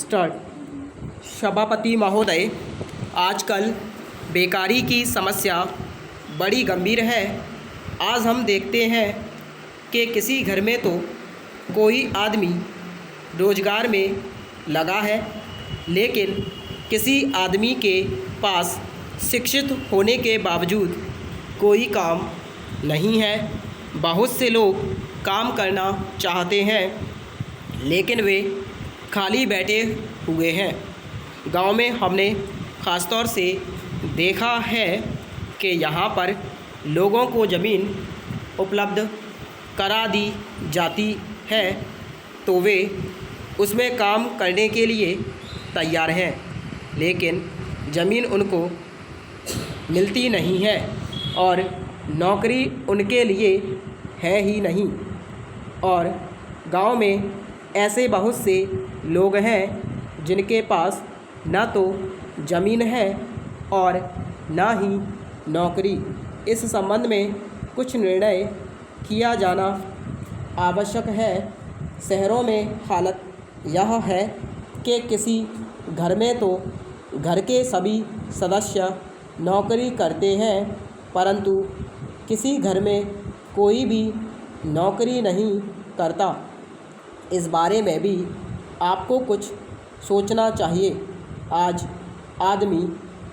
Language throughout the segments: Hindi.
स्टार्ट। सभापति महोदय, आजकल बेकारी की समस्या बड़ी गंभीर है। आज हम देखते हैं कि किसी घर में तो कोई आदमी रोजगार में लगा है, लेकिन किसी आदमी के पास शिक्षित होने के बावजूद कोई काम नहीं है। बहुत से लोग काम करना चाहते हैं, लेकिन वे खाली बैठे हुए हैं। गांव में हमने ख़ासतौर से देखा है कि यहाँ पर लोगों को ज़मीन उपलब्ध करा दी जाती है तो वे उसमें काम करने के लिए तैयार हैं, लेकिन ज़मीन उनको मिलती नहीं है और नौकरी उनके लिए है ही नहीं। और गांव में ऐसे बहुत से लोग हैं जिनके पास न तो ज़मीन है और ना ही नौकरी। इस संबंध में कुछ निर्णय किया जाना आवश्यक है। शहरों में हालत यह है कि किसी घर में तो घर के सभी सदस्य नौकरी करते हैं, परंतु किसी घर में कोई भी नौकरी नहीं करता। इस बारे में भी आपको कुछ सोचना चाहिए। आज आदमी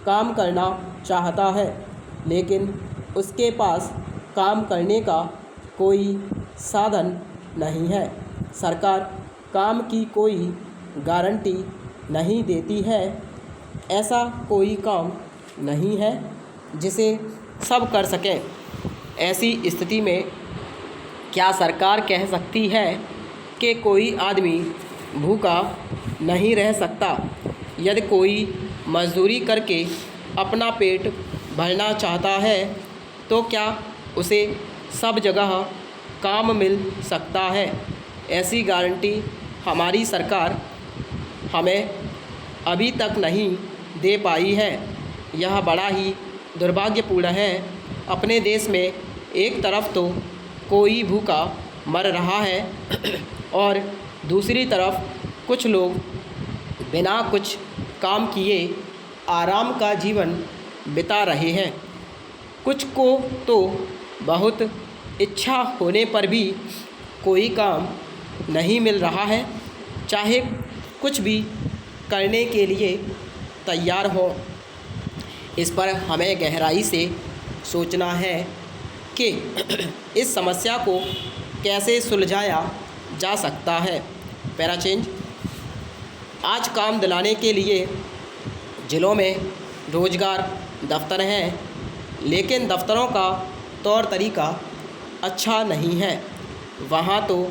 काम करना चाहता है, लेकिन उसके पास काम करने का कोई साधन नहीं है। सरकार काम की कोई गारंटी नहीं देती है। ऐसा कोई काम नहीं है जिसे सब कर सकें। ऐसी स्थिति में क्या सरकार कह सकती है कि कोई आदमी भूखा नहीं रह सकता? यदि कोई मजदूरी करके अपना पेट भरना चाहता है तो क्या उसे सब जगह काम मिल सकता है? ऐसी गारंटी हमारी सरकार हमें अभी तक नहीं दे पाई है। यह बड़ा ही दुर्भाग्यपूर्ण है। अपने देश में एक तरफ तो कोई भूखा मर रहा है और दूसरी तरफ कुछ लोग बिना कुछ काम किए आराम का जीवन बिता रहे हैं। कुछ को तो बहुत इच्छा होने पर भी कोई काम नहीं मिल रहा है, चाहे कुछ भी करने के लिए तैयार हो। इस पर हमें गहराई से सोचना है कि इस समस्या को कैसे सुलझाया जा सकता है। Para change. आज काम दिलाने के लिए ज़िलों में रोज़गार दफ्तर हैं, लेकिन दफ्तरों का तौर तरीका अच्छा नहीं है। वहाँ तो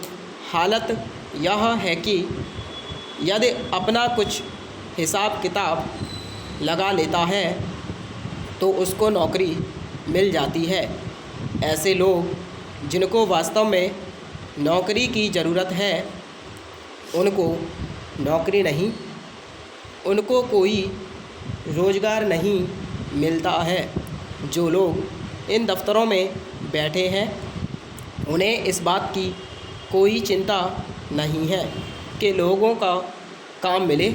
हालत यह है कि यदि अपना कुछ हिसाब किताब लगा लेता है तो उसको नौकरी मिल जाती है। ऐसे लोग जिनको वास्तव में नौकरी की ज़रूरत है, उनको नौकरी नहीं, उनको कोई रोज़गार नहीं मिलता है। जो लोग इन दफ्तरों में बैठे हैं, उन्हें इस बात की कोई चिंता नहीं है कि लोगों का काम मिले।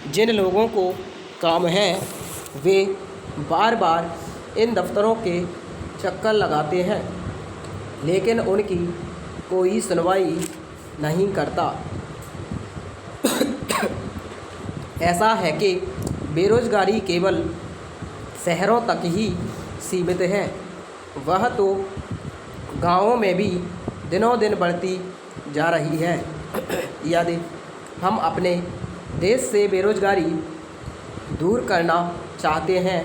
जिन लोगों को काम है वे बार बार इन दफ्तरों के चक्कर लगाते हैं, लेकिन उनकी कोई सुनवाई नहीं करता। ऐसा है कि बेरोज़गारी केवल शहरों तक ही सीमित है। वह तो गाँवों में भी दिनों दिन बढ़ती जा रही है। यदि हम अपने देश से बेरोज़गारी दूर करना चाहते हैं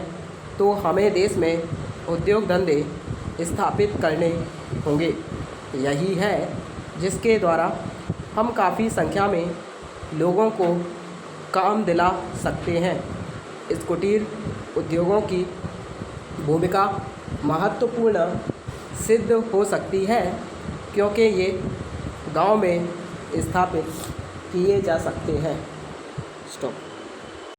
तो हमें देश में उद्योग धंधे स्थापित करने होंगे। यही है जिसके द्वारा हम काफ़ी संख्या में लोगों को काम दिला सकते हैं। इस कुटीर उद्योगों की भूमिका महत्वपूर्ण सिद्ध हो सकती है, क्योंकि ये गांव में स्थापित किए जा सकते हैं। स्टॉप।